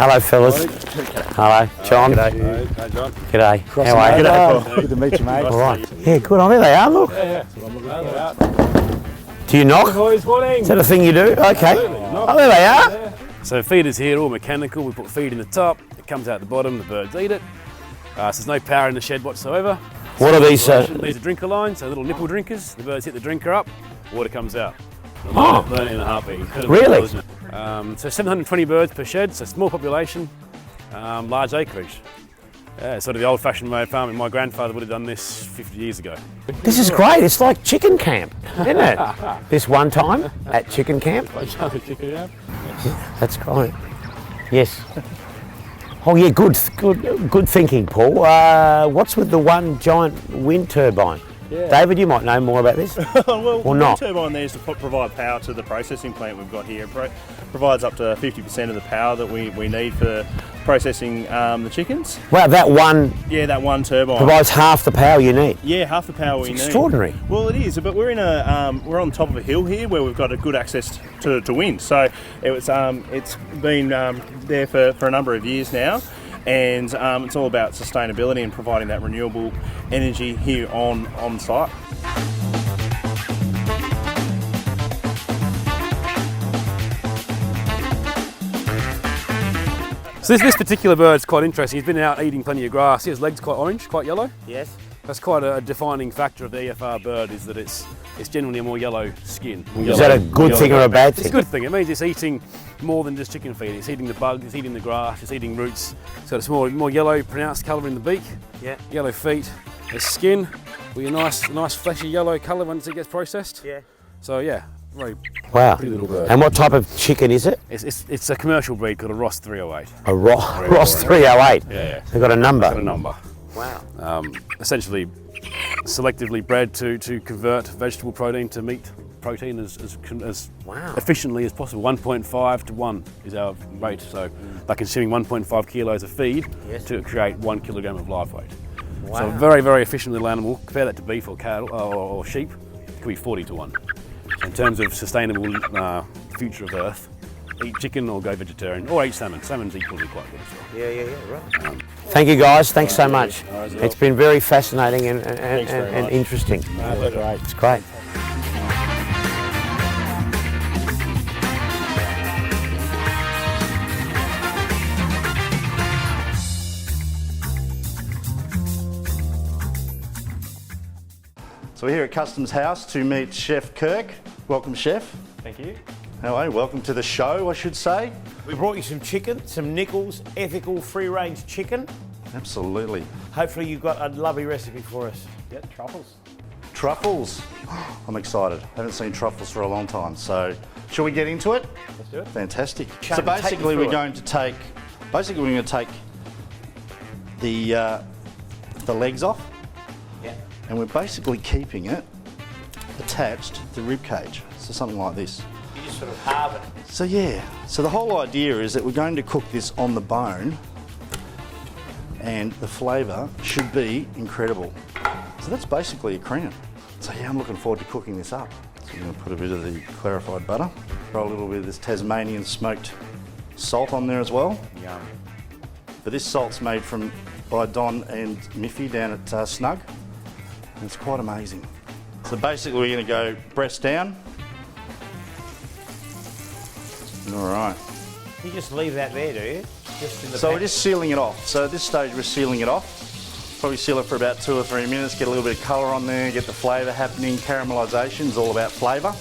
Hello, fellas. Hello, John. G'day. Hi, John. G'day. How are you? G'day. Good to meet you, mate. All right. Yeah, good. Oh, there they are. Look. Do you knock? Is that a thing you do? Okay. Oh, there they are. So feeders here, all mechanical. We put feed in the top, it comes out the bottom, the birds eat it. So there's no power in the shed whatsoever. What are these? These are drinker lines, so little nipple drinkers. The birds hit the drinker up, water comes out. Oh. Learning in a heartbeat. Really? So 720 birds per shed, so small population, large acreage. Yeah, sort of the old-fashioned way of farming. My grandfather would have done this 50 years ago. This is great. It's like chicken camp, isn't it? This one time at chicken camp. That's great. Yes. Oh yeah, good thinking, Paul. What's with the one giant wind turbine? Yeah. David, you might know more about this. Well, or the not. turbine there is to provide power to the processing plant we've got here. It provides up to 50% of the power that we need for processing the chickens. Wow, that one Yeah, that one turbine provides half the power you need. Yeah, half the power we need. Extraordinary. Well, it is, but we're in we're on top of a hill here where we've got a good access to wind. So it's been there for a number of years now. And it's all about sustainability and providing that renewable energy here on site. So this particular bird's quite interesting. He's been out eating plenty of grass. His legs quite orange, quite yellow. Yes. That's quite a defining factor of the EFR bird, is that it's generally a more yellow skin. Is that a good thing or a bad thing? It's a good thing. It means it's eating more than just chicken feed. It's eating the bugs, it's eating the grass, it's eating roots. So it's more yellow, pronounced colour in the beak. Yeah. Yellow feet. The skin will be a nice fleshy yellow colour once it gets processed. Yeah. So yeah, very Wow. pretty little bird. And what type of chicken is it? It's a commercial breed called a Ross 308. A Ross 308. Yeah. They've got a number. Got a number. Wow. Essentially selectively bred to convert vegetable protein to meat protein as Wow. efficiently as possible. 1.5 to 1 is our rate, so they're consuming 1.5 kilos of feed Yes. to create 1 kilogram of live weight. Wow. So a very, very efficient little animal. Compare that to beef or cattle or sheep, it could be 40 to 1. So in terms of sustainable future of Earth, eat chicken or go vegetarian, or eat salmon. Salmon's equally quite good as well. Yeah, right. Thank you guys, thanks so much. It's been very fascinating and interesting. It's great. So we're here at Customs House to meet Chef Kirk. Welcome, Chef. Thank you. How are you? Welcome to the show, I should say. We brought you some chicken, some Nichols ethical free-range chicken. Absolutely. Hopefully you've got a lovely recipe for us. Yeah, truffles. Truffles. I'm excited. Haven't seen truffles for a long time. So, shall we get into it? Let's do it. Fantastic. Shane, So take me basically, through we're it. going to take the legs off, Yeah. and we're basically keeping it attached to the rib cage. So something like this. You just sort of halve it. So yeah, so the whole idea is that we're going to cook this on the bone, and the flavour should be incredible. So that's basically a cream. So yeah, I'm looking forward to cooking this up. So I'm going to put a bit of the clarified butter, throw a little bit of this Tasmanian smoked salt on there as well. Yum. But this salt's made by Don and Miffy down at Snug, and it's quite amazing. So basically we're going to go breast down. All right. You just leave that there, do you? Just in the So pan. we're just sealing it off. So at this stage we're sealing it off. Probably seal it for about 2 or 3 minutes, get a little bit of colour on there, get the flavour happening. Caramelisation is all about flavour.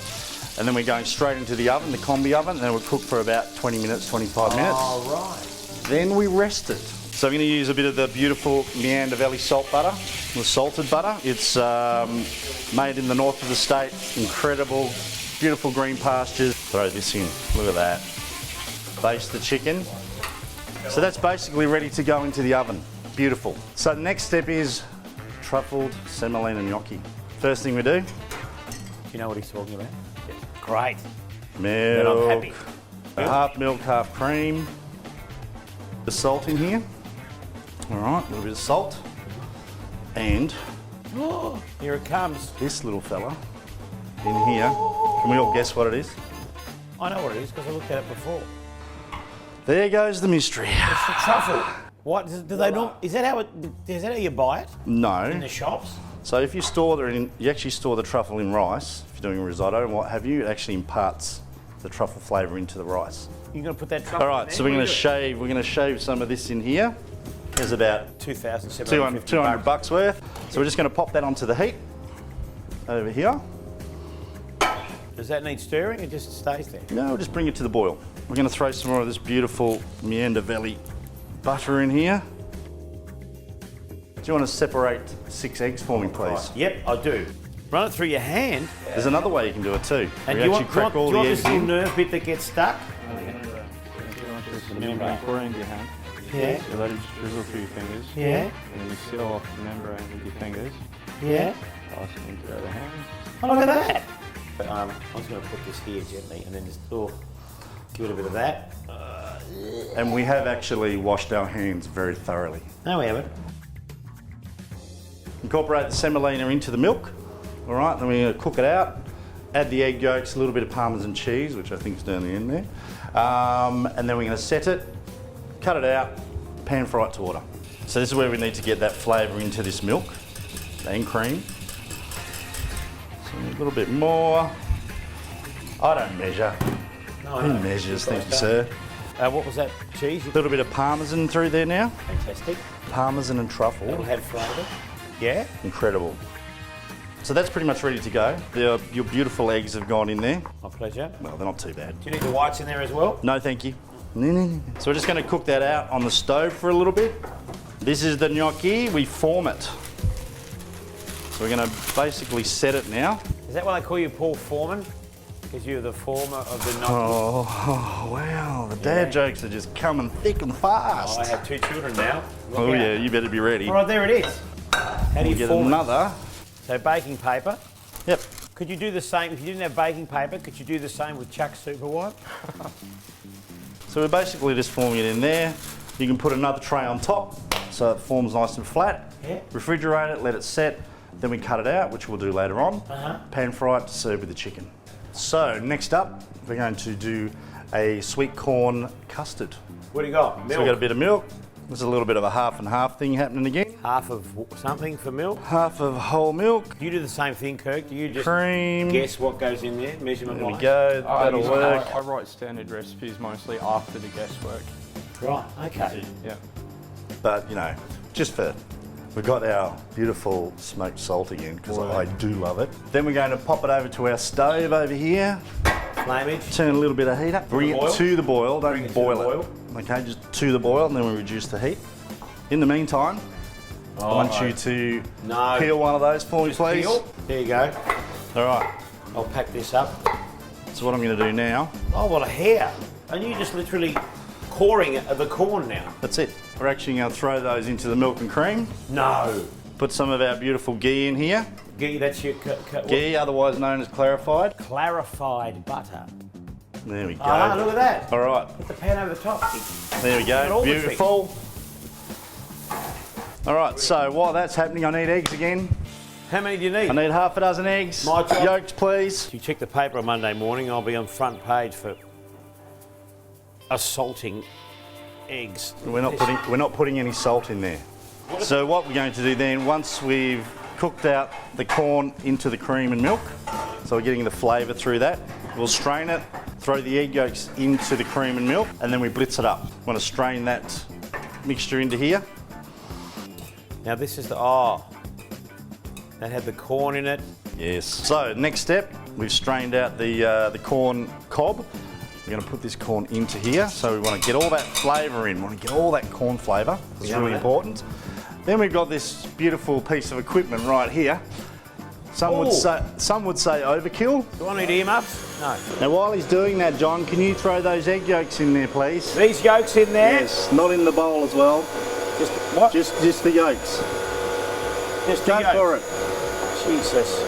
And then we're going straight into the oven, the combi oven, and then we'll cook for about 20 minutes, 25 minutes. Oh, right. Then we rest it. So I'm going to use a bit of the beautiful Meander Valley salt butter, the salted butter. It's made in the north of the state, incredible, beautiful green pastures. Throw this in, look at that. Baste the chicken. So that's basically ready to go into the oven. Beautiful. So the next step is truffled semolina gnocchi. First thing we do, Do you know what he's talking about? Yeah. Great. milk, I'm happy. half milk, half cream. The salt in here. All right, a little bit of salt. And Here it comes. this little fella in here. Can we all guess what it is? I know what it is because I looked at it before. There goes the mystery. It's the truffle. What do they not? Is that how you buy it in No. the shops? So if you you actually store the truffle in rice, if you're doing a risotto and what have you, it actually imparts the truffle flavour into the rice. You're going to put that truffle. All right, so we're going to shave some of this in here. There's about 2,750 $200 worth. So we're just going to pop that onto the heat over here. Does that need stirring? It just stays there. No, we'll just bring it to the boil. We're going to throw some more of this beautiful Meander Valley butter in here. Do you want to separate 6 eggs for me, please? Yep, I do. Run it through your hand. There's another way you can do it too. And we you actually crack all the eggs this little in. nerve bit that gets stuck? The membrane pouring into your hand. Yeah. So let it just drizzle through your fingers. Yeah. And then you seal off the membrane with your fingers. Yeah. Pass it into the other hand. Oh, look at that. I'm just going to put this here gently and then just give it a bit of that. And we have actually washed our hands very thoroughly. No, we haven't. Incorporate the semolina into the milk. All right, then we're going to cook it out. Add the egg yolks, a little bit of Parmesan cheese, which I think is down the end there. And then we're going to set it, cut it out, pan fry it to order. So this is where we need to get that flavour into this milk and cream. So a little bit more. I don't measure. No, Who measures? Thank you, sir. What was that cheese? A little bit of Parmesan through there now. Fantastic. Parmesan and truffle. That'll have flavour. Yeah. Incredible. So that's pretty much ready to go. Your beautiful eggs have gone in there. My pleasure. Well, they're not too bad. Do you need the whites in there as well? No, thank you. No. So we're just going to cook that out on the stove for a little bit. This is the gnocchi. We form it. So we're going to basically set it now. Is that why they call you Paul Foreman? Because you're the former of the gnocchi. Oh, wow. The dad jokes are just coming thick and fast. I have 2 children now. Look Oh, out. yeah, you better be ready. All right, there it is. How do you Get form another. it? So baking paper. Yep. Could you do the same, if you didn't have baking paper, could you do the same with Chuck's Super White? So we're basically just forming it in there. You can put another tray on top so it forms nice and flat. Yeah. Refrigerate it, let it set. Then we cut it out, which we'll do later on. Pan fry it to serve with the chicken. So next up, we're going to do a sweet corn custard. What do you got? Milk? So we've got a bit of milk. There's a little bit of a half and half thing happening again. Half of something for milk? Half of whole milk. You do the same thing, Kirk. Do you just Cream. guess what goes in there, measurement There we wise? go, that'll work. I write standard recipes mostly after the guesswork. Right, okay. Yeah. But, you know, just for, we've got our beautiful smoked salt again, because I do love it. Then we're going to pop it over to our stove over here. Flamage. Turn a little bit of heat up. Bring it to the boil, Bring don't it to boil the it. boil. Okay, just to the boil, and then we reduce the heat. In the meantime, I want you to peel one of those for me, please. Peel. There you go. All right, I'll pack this up. so what I'm going to do now, Oh, what a hair. And you just literally coring the corn now. that's it. We're actually going to throw those into the milk and cream. No. Put some of our beautiful ghee in here. Ghee, that's your Ghee, otherwise known as clarified. clarified butter. There we go. Ah, look at that. All right, Put the pan over the top. there we Got all go. the Beautiful. All right, so while that's happening, I need eggs again. How many do you need? I need half a dozen eggs. My job. Yolks, please. If you check the paper on Monday morning, I'll be on front page for assaulting eggs. We're not putting any salt in there. So what we're going to do then, once we've cooked out the corn into the cream and milk, so we're getting the flavour through that, we'll strain it, throw the egg yolks into the cream and milk, and then we blitz it up. We want to strain that mixture into here. Now this is that had the corn in it. Yes. So next step, we've strained out the corn cob. We're going to put this corn into here. So we want to get all that flavour in. We want to get all that corn flavour. It's really important. Then we've got this beautiful piece of equipment right here. Some would say overkill. Do I need earmuffs? No. Now while he's doing that, John, can you throw those egg yolks in there, please? These yolks in there? Yes, not in the bowl as well. Just what? Just the yolks. Just Go the for it. Jesus.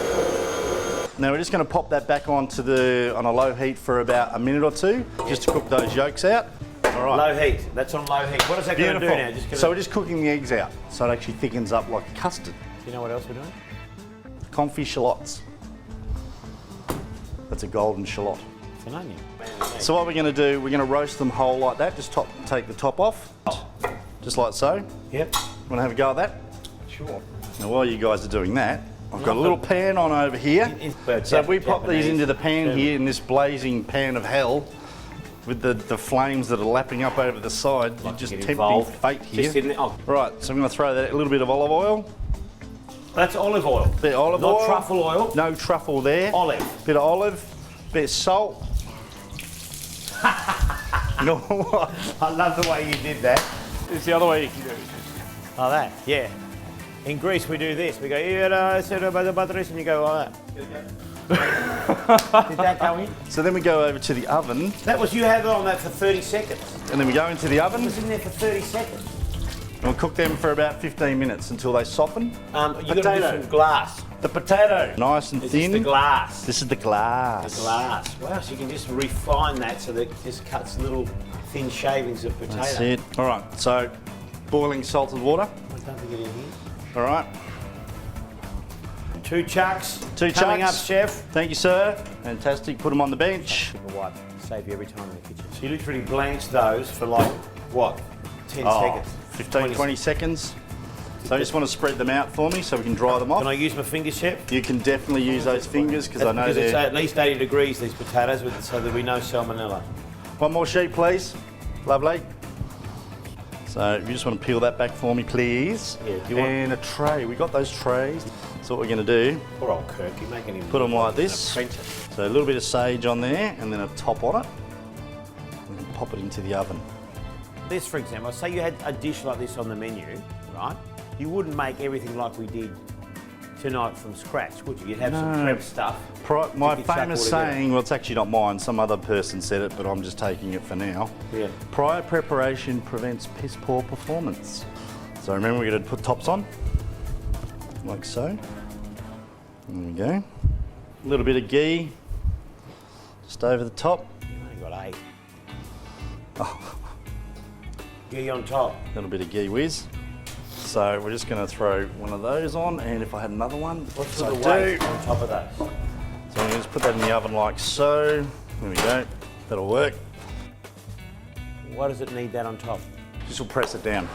Now we're just going to pop that back on a low heat for about a minute or two, just to cook those yolks out. All right. Low heat. That's on low heat. What is that going to do now? So we're just cooking the eggs out, so it actually thickens up like custard. Do you know what else we're doing? Confit shallots. That's a golden shallot. It's an onion. So what we're going to do, we're going to roast them whole like that. Just take the top off, just like so. Yep. Want to have a go at that? Sure. Now while you guys are doing that, I've got a little pan on over here. So if we pop these into the pan here in this blazing pan of hell, with the flames that are lapping up over the side, you're just tempting fate here. Right, so I'm going to throw that a little bit of olive oil. That's olive oil. Bit of olive oil. Not truffle oil. No truffle there. Olive. Bit of olive. Bit of salt. No, what? I love the way you did that. It's the other way you can do it. Like that, yeah. In Greece we do this. We go, and you go like that. Did that go in? So then we go over to the oven. That was, you had it on that for 30 seconds. And then we go into the It oven. was in there for 30 seconds. And we'll cook them for about 15 minutes until they soften. You got to do some glass. The potato. Nice and Is thin. this the glass? This is the glass. The glass. Wow, so you can just refine that so that it just cuts little thin shavings of potato. That's it. All right, so boiling salted water. Don't forget in here. All right. 2 chucks. Two Coming chucks. up, chef. Thank you, sir. Fantastic. Put them on the bench. Keep a wipe. Save you every time in the kitchen. So you literally blanch those for like, what, 10 Oh, seconds? 15, 20 seconds. So I just want to spread them out for me so we can dry them off. Can I use my fingers, chef? You can definitely use those fingers because I know Because it's they're... at least 80 degrees, these potatoes, so that we know salmonella. One more sheet, please. Lovely. So if you just want to peel that back for me, please. Yeah, do you want- And a tray. We got those trays. So what we're going to do, Poor old Kirk, you're making him... put them like an this. apprentice. So a little bit of sage on there and then a top on it. And then pop it into the oven. This, for example, say you had a dish like this on the menu, right? You wouldn't make everything like we did tonight from scratch, would you? You'd have some prep stuff. My Ticky-tack famous all together. saying, well, it's actually not mine. Some other person said it, but I'm just taking it for now. Yeah. Prior preparation prevents piss poor performance. So remember, we're going to put tops on, like so. There we go. A little bit of ghee, just over the top. You only got 8. Ghee on top. A little bit of ghee whiz. So we're just going to throw one of those on, and if I had another one, What's so the I weight do. on top of that? So I'm going to just put that in the oven like so. There we go. That'll work. Why does it need that on top? Just will press it down.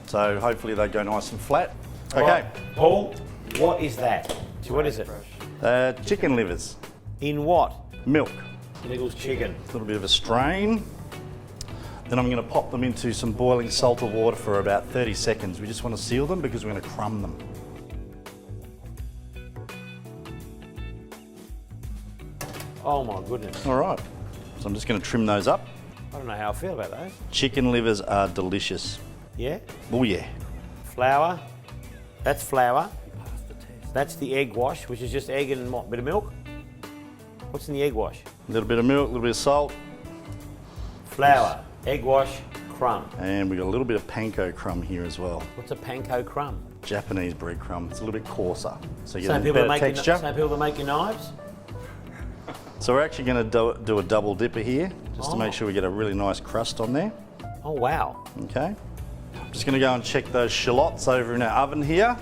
So hopefully they go nice and flat. Okay. Right. Paul, what is that? So what is it? Chicken livers. In what? Milk. Niggles chicken. A little bit of a strain. Then I'm going to pop them into some boiling salted water for about 30 seconds. We just want to seal them because we're going to crumb them. Oh my goodness. All right. So I'm just going to trim those up. I don't know how I feel about those. Chicken livers are delicious. Yeah? Oh yeah. Flour. That's flour. That's the egg wash, which is just egg and what? Bit of milk? What's in the egg wash? A little bit of milk, a little bit of salt, Flour, egg wash, crumb. and we got a little bit of panko crumb here as well. What's a panko crumb? Japanese bread crumb. It's a little bit coarser, so you get Same a people, better that make texture. same people that make your knives? So we're actually going to do a double dipper here, just to make sure we get a really nice crust on there. Oh wow. Okay. I'm just going to go and check those shallots over in our oven here.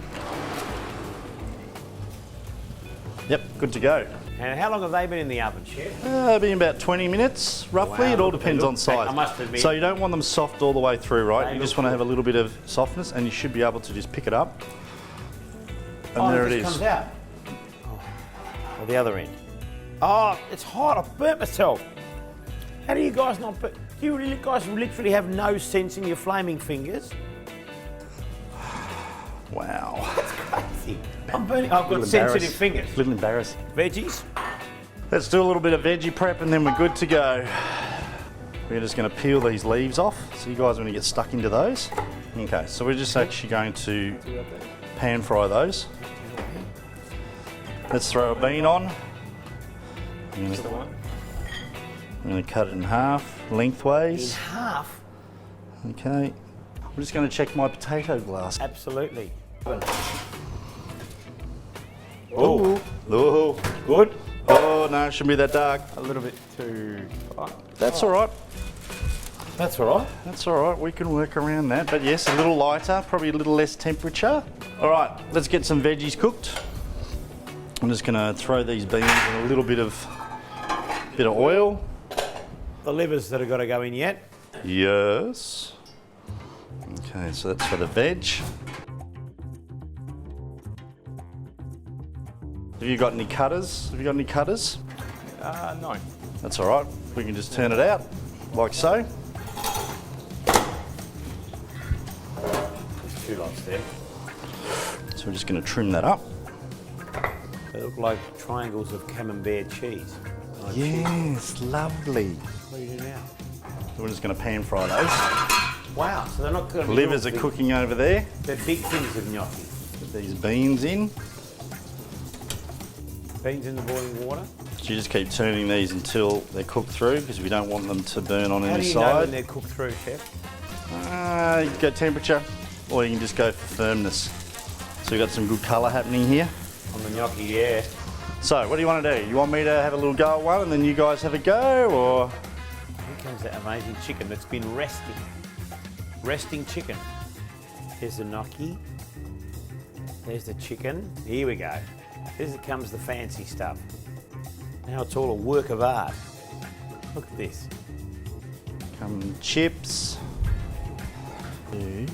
Yep, good to go. And how long have they been in the oven, chef? Been about 20 minutes, roughly. Wow, It all look, depends they on look- size. I must admit- So you don't want them soft all the way through, right? They You just look want to have a good. little bit of softness, and you should be able to just pick it up. And Oh, there it it just is. comes out. Oh, the other end. Oh, it's hot. I've burnt myself. How do you guys not burn? Do you really guys literally have no sense in your flaming fingers? Wow. Crazy. I'm burning. I've got sensitive fingers. A little embarrassed. Veggies. Let's do a little bit of veggie prep and then we're good to go. We're just going to peel these leaves off so you guys want to get stuck into those. Okay, so we're just actually going to pan fry those. Let's throw a bean on. I'm going to cut it in half, lengthways. Half. Okay. I'm just going to check my potato glass. Absolutely. Oh, oh, Good. oh no, shouldn't be that dark. A little bit too hot. That's all right. That's all right. That's all right, we can work around that. But yes, a little lighter, probably a little less temperature. All right, let's get some veggies cooked. I'm just gonna throw these beans in a little bit of Bit of oil. The livers that have got to go in yet. Yes. Okay, so that's for the veg. Have you got any cutters? Have you got any cutters? No. That's all right. We can just turn it out, like so. There's 2 lots there. So we're just going to trim that up. They look like triangles of camembert cheese. Nice. Yes, lovely. What do you do now? So we're just going to pan fry those. Wow, so they're not going to be Livers are cooking over there. They're big things of gnocchi. Put these beans in. Beans in the boiling water. So you just keep turning these until they're cooked through because we don't want them to burn on How any do you know side. when they're cooked through, Chef? You can go temperature, or you can just go for firmness. So we've got some good colour happening here. On the gnocchi, yeah. So what do you want to do? You want me to have a little go at one and then you guys have a go, or? Here comes that amazing chicken that's been resting. Resting chicken. Here's the gnocchi. There's the chicken. Here we go. This comes the fancy stuff. Now it's all a work of art. Look at this. Come chips. This.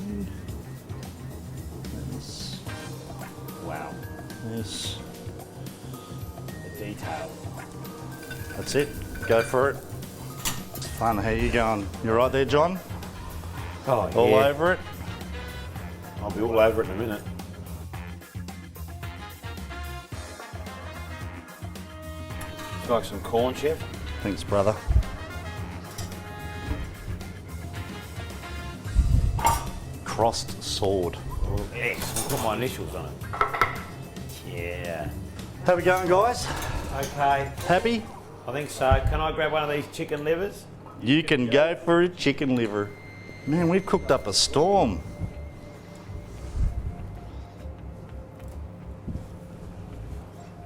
Wow. This. The detail. That's it. Go for it. It's fun. How you going? You right there, John? Oh, All yeah. over it? I'll be all over it in a minute. Would you like some corn, Chef? Thanks, brother. Crossed sword. Yes. I'll put my initials on it. Yeah. How we going, guys? Okay. Happy? I think so. Can I grab one of these chicken livers? You can go for a chicken liver. Man, we've cooked up a storm.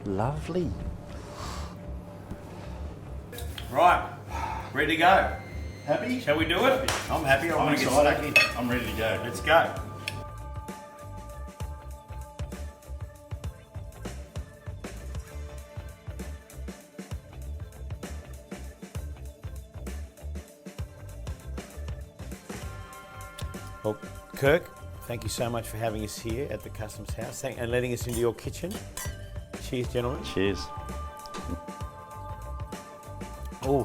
Lovely. Right. Ready to go. Happy? Shall we do it? I'm happy. I want to get excited. stuck in. I'm ready to go. Let's go. Well, Kirk, thank you so much for having us here at the Customs House and letting us into your kitchen. Cheers, gentlemen. Cheers. Oh,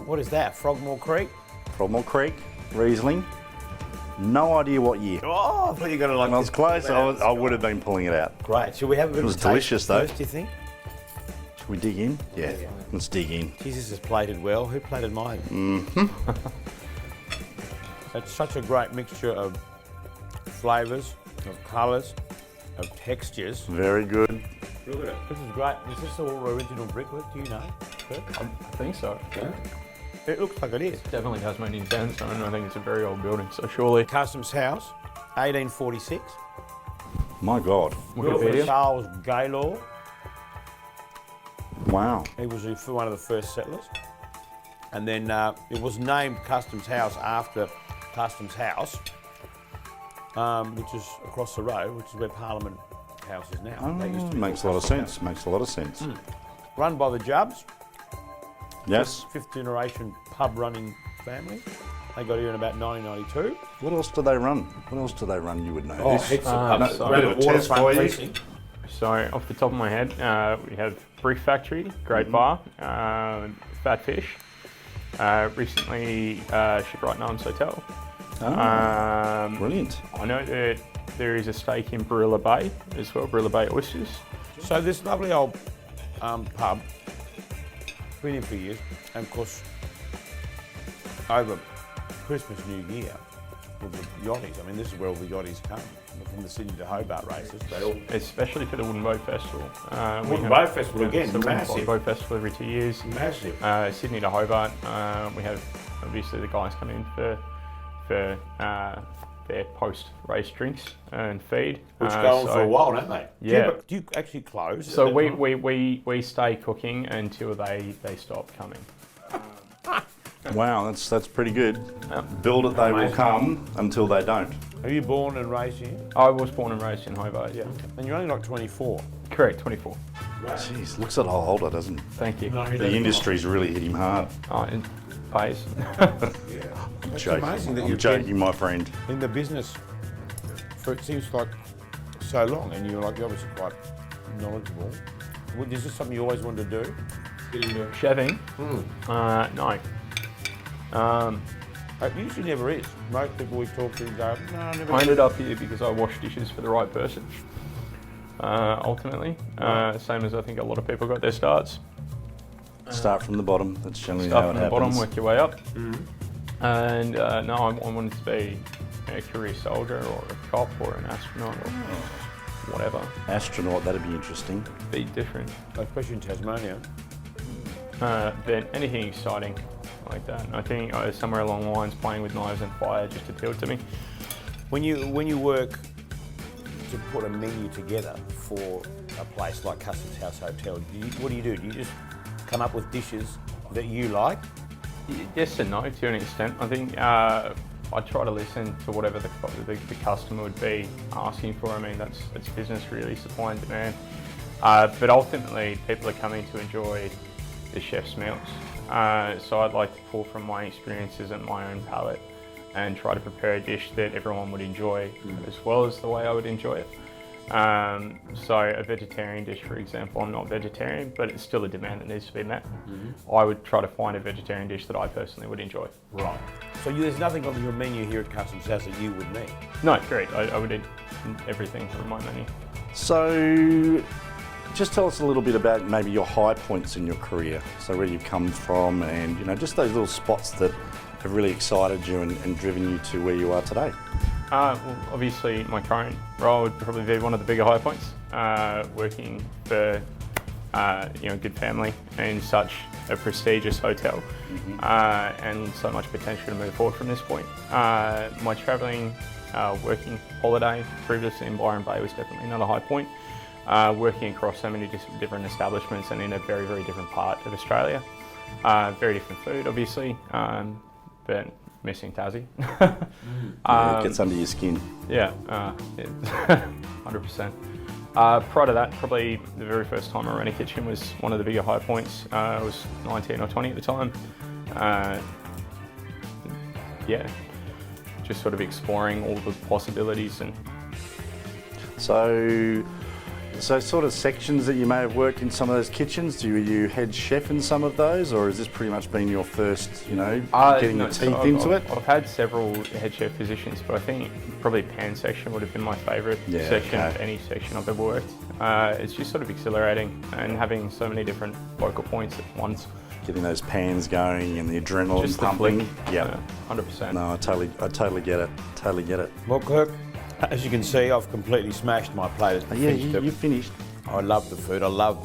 what is that? Frogmore Creek? Frogmore Creek, Riesling. No idea what year. Oh, I thought you were going to like. When I was close, I would have been pulling it out. Great. Should we have a bit It was of a taste delicious, though. first, do you think? Should we dig in? Yeah, let's dig in. Jesus has plated well. Who plated mine? It's such a great mixture of flavours, of colours, of textures. Very good. Look at it. This is great. Is this all original brickwork? Do you know? Kirk? I think so. Yeah. It looks like it is. Definitely Tasmanian sandstone. I think it's a very old building, so surely. Customs House, 1846. My God. Built for Wikipedia. Charles Gaylord. Wow. He was one of the first settlers. And then it was named Customs House after Customs House, which is across the road, which is where Parliament House is now. That used to be Makes a called lot of Customs sense. Makes a lot of sense. House. Run by the Jubbs, Yes. fifth generation pub running family. They got here in about 1992. What else do they run? What else do they run? You would know. This? heaps no, pubs. so- Around Bit of the a test waterfront for you. precinct. So off the top of my head, we have Brick Factory, great bar, Fat Fish. Recently shipped right now on Sotel. Brilliant. I know that there is a steak in Barilla Bay as well, Barilla Bay Oysters. So this lovely old pub, been here for years, and of course, over Christmas, New Year, with the yachties. I mean, this is where all the yachties come, from the Sydney to Hobart races. They all Especially for the Wooden Boat Festival. Wooden Boat Festival again, the massive. Wooden Boat Festival every 2 years. massive. Sydney to Hobart, we have obviously the guys come in for their post-race drinks and feed. Which go on for a while, don't they? Yeah. Do you actually close? So at that time? we stay cooking until they stop coming. Wow, that's pretty good. Build it, they will come until they don't. Are you born and raised here? I was born and raised in Hobart, yeah. And you're only like 24. Correct, 24. Jeez, looks a lot older, doesn't it? Thank you. The industry's really hit him hard. Oh, it pays. It's Joking. amazing that I'm you've joking, been my friend. in the business for it seems like so long, and you're obviously quite knowledgeable. Is this something you always wanted to do? Chefing? No. It usually never is. Most people we talk to go, no, I never. I ended up here because I washed dishes for the right person. Ultimately, same as I think a lot of people got their starts. Start from the bottom. That's generally Start how it from the happens. bottom, work your way up. And no, I wanted to be a career soldier or a cop or an astronaut or whatever. Astronaut, that'd be interesting. Be different. Especially in Tasmania. But anything exciting like that. And I think somewhere along the lines, playing with knives and fire just appealed to me. When you work to put a menu together for a place like Customs House Hotel, what do? Do you just come up with dishes that you like? Yes and no, to an extent. I think I try to listen to whatever the customer would be asking for. I mean, that's business really, supply and demand. But ultimately, people are coming to enjoy the chef's meals. So I'd like to pull from my experiences and my own palate and try to prepare a dish that everyone would enjoy as well as the way I would enjoy it. So a vegetarian dish, for example, I'm not vegetarian, but it's still a demand that needs to be met. I would try to find a vegetarian dish that I personally would enjoy. Right. So there's nothing on your menu here at Customs House that you would need? No, great. I would eat everything on my menu. So, just tell us a little bit about maybe your high points in your career. So where you've come from and, just those little spots that have really excited you and driven you to where you are today. Well, obviously my current role would probably be one of the bigger high points. Working for a good family in such a prestigious hotel, and so much potential to move forward from this point. My travelling, working holiday previously in Byron Bay was definitely another high point. Working across so many different establishments and in a very, very different part of Australia. Very different food, obviously, but missing Tassie. It gets under your skin. Yeah, 100%. Prior to that, probably the very first time I ran a kitchen was one of the bigger high points. I was 19 or 20 at the time. Just sort of exploring all the possibilities. And So sort of sections that you may have worked in some of those kitchens, were you head chef in some of those, or has this pretty much been your first, getting your teeth into it? I've had several head chef positions, but I think probably pan section would have been my favourite section of any section I've ever worked. It's just sort of exhilarating and having so many different focal points at once. Getting those pans going and the adrenaline Just the pumping. flick. Yeah, 100%. No, I totally get it. Totally get it. Well, Kirk, as you can see, I've completely smashed my plate. Yeah, you finished. I love the food. I love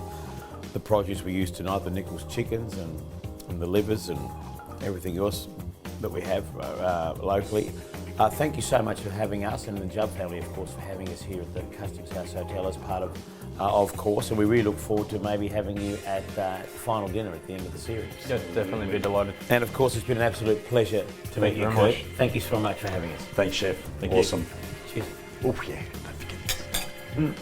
the produce we used tonight, the Nichols chickens and the livers and everything else that we have locally. Thank you so much for having us, and the Judd family, of course, for having us here at the Customs House Hotel as part of OfCourse, and we really look forward to maybe having you at the final dinner at the end of the series. Yeah, definitely be delighted. And of course, it's been an absolute pleasure to meet you, very Kirk. much. Thank you so much for having us. Thanks, chef. Thank awesome. you. Cheers. Oh yeah, don't forget this.